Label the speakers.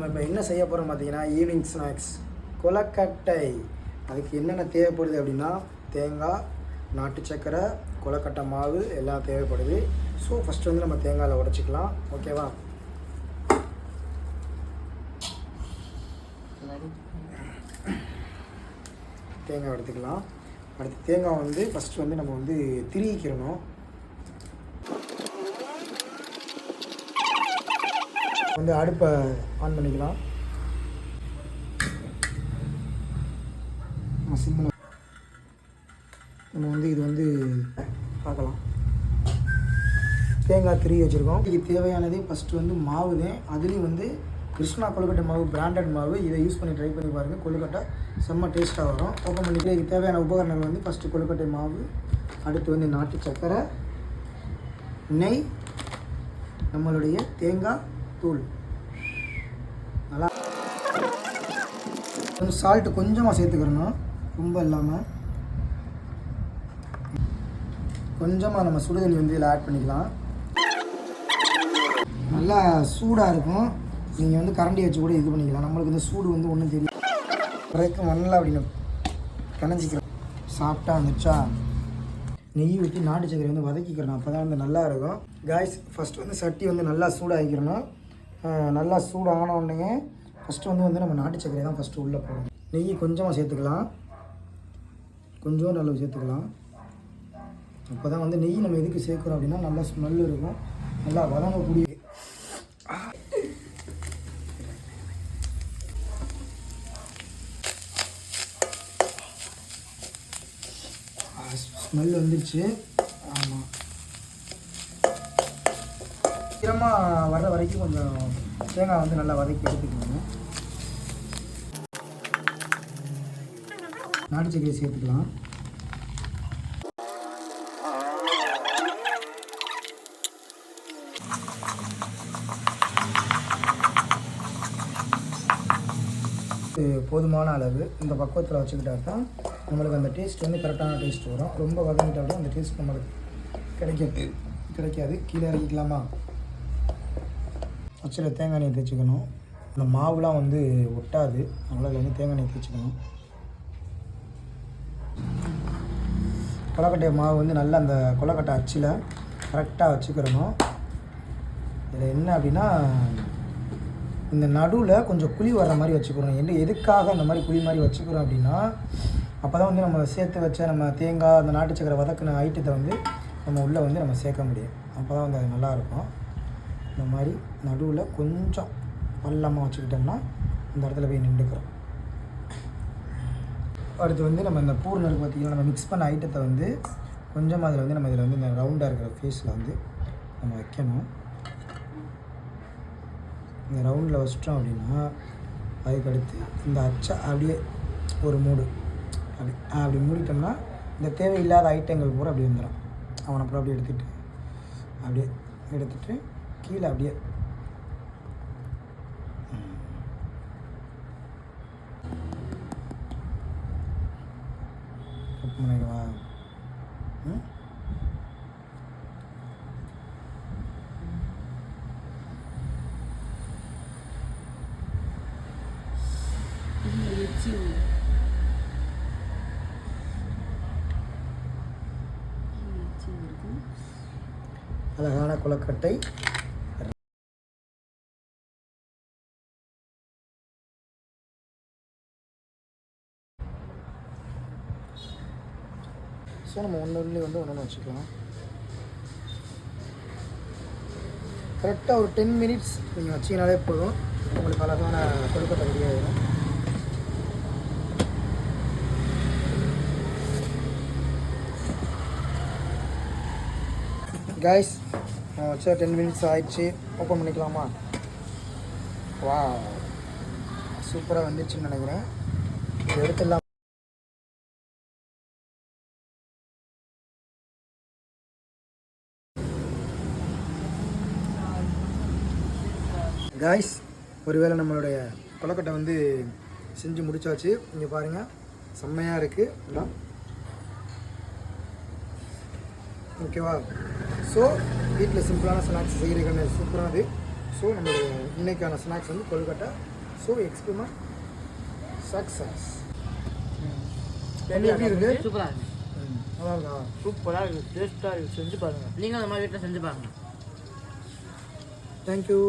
Speaker 1: நம்ம இப்போ என்ன செய்ய போகிறோம் பார்த்தீங்கன்னா ஈவினிங் ஸ்நாக்ஸ் கொலக்கட்டை. அதுக்கு என்னென்ன தேவைப்படுது அப்படின்னா தேங்காய், நாட்டு சக்கரை, கொலக்கட்டை மாவு எல்லாம் தேவைப்படுது. ஸோ ஃபஸ்ட்டு வந்து நம்ம தேங்காயில் உடச்சிக்கலாம். ஓகேவா? தேங்காய் எடுத்துக்கலாம். அடுத்து தேங்காய் வந்து ஃபஸ்ட்டு வந்து நம்ம வந்து திரிக்கிறணும். வந்து அடுப்பை ஆன் பண்ணிக்கலாம். சிம்மில் நம்ம வந்து இது வந்து பார்க்கலாம். தேங்காய் திரி வச்சுருக்கோம். இதுக்கு தேவையானது ஃபஸ்ட்டு வந்து மாவு தான். அதுலேயும் வந்து கிருஷ்ணா கொழுக்கட்டை மாவு, பிராண்டட் மாவு. இதை யூஸ் பண்ணி ட்ரை பண்ணி பாருங்கள். கொழுக்கட்டை செம்ம டேஸ்ட்டாக வரும். ஓப்பன் பண்ணிட்டு இதுக்கு தேவையான உபகரணங்கள் வந்து ஃபஸ்ட்டு கொழுக்கட்டை மாவு, அடுத்து வந்து நாட்டு சக்கரை, நெய், நம்மளுடைய தேங்காய் தூள், நல்லா கொஞ்சம் சால்ட்டு கொஞ்சமாக சேர்த்துக்கிறணும், ரொம்ப இல்லாமல். கொஞ்சமாக நம்ம சுடுதண்ணி வந்து இதில் ஆட் பண்ணிக்கலாம். நல்லா சூடாக இருக்கும். நீங்கள் வந்து கரண்டி வச்சு கூட இது பண்ணிக்கலாம். நம்மளுக்கு இந்த சூடு வந்து ஒன்றும் தெரியும். வரைக்கும் நல்லா அப்படின்னு கணைஞ்சிக்கிறோம். சாப்பிட்டா வந்துச்சா நெய் ஊற்றி நாட்டு சக்கரை வந்து வதக்கிக்கிறணும். அப்போ தான் வந்து நல்லா இருக்கும். காய்ஸ் ஃபஸ்ட்டு வந்து சட்டி வந்து நல்லா சூடாகிக்கிறணும். நல்லா சூடான உடனே ஃபஸ்ட்டு வந்து நம்ம நாட்டு சக்கரை தான் ஃபஸ்ட்டு உள்ளே போடணும். நெய் கொஞ்சமாக சேர்த்துக்கலாம், கொஞ்சோண்டு அளவு சேர்த்துக்கலாம். அப்போ தான் வந்து நெய் நம்ம எதுக்கு சேர்க்குறோம் அப்படின்னா நல்லா ஸ்மெல் இருக்கும், நல்லா வதங்கக்கூடிய. ஸ்மெல் வந்துடுச்சு. ஆமாம், சீக்கிரமாக வர்ற வரைக்கும் கொஞ்சம் தேங்காய் வந்து நல்லா வதக்கி எடுத்துக்கணும். நாட்டு சக்கரை சேர்த்துக்கலாம். போதுமான அளவு இந்த பக்குவத்தில் வச்சுக்கிட்டா தான் நம்மளுக்கு அந்த டேஸ்ட் வந்து கரெக்டான டேஸ்ட் வரும். ரொம்ப வதங்கிட்டாலும் அந்த டேஸ்ட் நம்மளுக்கு கிடைக்காது. கீழே இறக்கிக்கலாமா? வச்சுருக்க தேங்காய் எண்ணெய் தேய்ச்சிக்கணும். இந்த மாவுலாம் வந்து ஒட்டாது, அதனால் அதில் வந்து தேங்காய் எண்ணெய் தேய்ச்சிக்கணும். கொலக்கட்டை மாவு வந்து நல்லா அந்த கொலக்கட்டை அச்சில் கரெக்டாக வச்சுக்கிறணும். இதில் என்ன அப்படின்னா இந்த நடுவில் கொஞ்சம் குழி வர்ற மாதிரி வச்சுக்கிறோம். எதுக்காக அந்த மாதிரி குழி மாதிரி வச்சுக்கிறோம் அப்படின்னா அப்போ தான் வந்து நம்ம சேர்த்து வச்ச நம்ம தேங்காய், அந்த நாட்டு சக்கரை வதக்கின ஐட்டத்தை வந்து நம்ம உள்ளே வந்து நம்ம சேர்க்க முடியும். அப்போ தான் வந்து அது நல்லாயிருக்கும். இந்த மாதிரி நடுவில் கொஞ்சம் பள்ளமாக வச்சுக்கிட்டோம்னா இந்த இடத்துல போய் நின்றுக்கிறோம். அடுத்து வந்து நம்ம இந்த பூர்ணருக்கு பார்த்திங்கன்னா நம்ம மிக்ஸ் பண்ண ஐட்டத்தை வந்து கொஞ்சம் அதில் வந்து நம்ம இதில் வந்து இந்த ரவுண்டாக இருக்கிற ஃபேஸில் வந்து நம்ம வைக்கணும். இந்த ரவுண்டில் வச்சிட்டோம் அப்படின்னா அதுக்கடுத்து இந்த அச்சை அப்படியே ஒரு மூடு அப்படி மூடிட்டோம்னா இந்த தேவையில்லாத ஐட்டங்கள் பூரா அப்படி வந்துடும். அவனை அப்புறம் அப்படியே எடுத்துகிட்டு கீழே அப்படியே பண்ணிடுவா. அழகான கொலக்கட்டை ஸோ நம்ம ஒன்று வந்து வச்சுக்கலாம். கரெக்டாக ஒரு 10 மினிட்ஸ் நீங்கள் வச்சிங்கனாலே போதும், உங்களுக்கு அழகான கொழுக்கட்டை ரெடி ஆகிடும். கைஸ் வச்சா 10 மினிட்ஸ் ஆயிடுச்சு. ஓப்பன் பண்ணிக்கலாமா? வா, சூப்பராக வந்துச்சுன்னு நினைக்கிறேன். இது எடுத்துடலாம். காய்ஸ் ஒருவேளை நம்மளுடைய கொலக்கட்டை வந்து செஞ்சு முடிச்சாச்சு. இங்கே பாருங்கள், செம்மையாக இருக்குது. ஓகேவா? ஸோ வீட்டில் சிம்பிளான ஸ்நாக்ஸ் செய்கிறீங்க, சூப்பரானது. ஸோ நம்மளுடைய இன்னைக்கான ஸ்நாக்ஸ் வந்து கொழுக்கட்டை. So experiment success. எப்படி இருக்குது?
Speaker 2: சூப்பராக இருக்குது.
Speaker 1: நல்லா இருக்கா?
Speaker 2: சூப்பராக இருக்குது, டேஸ்ட்டாக இருக்குது. செஞ்சு பாருங்கள். நீங்கள் அந்த மாதிரி வீட்டில் செஞ்சு பாருங்கள்.
Speaker 1: தேங்க்யூ.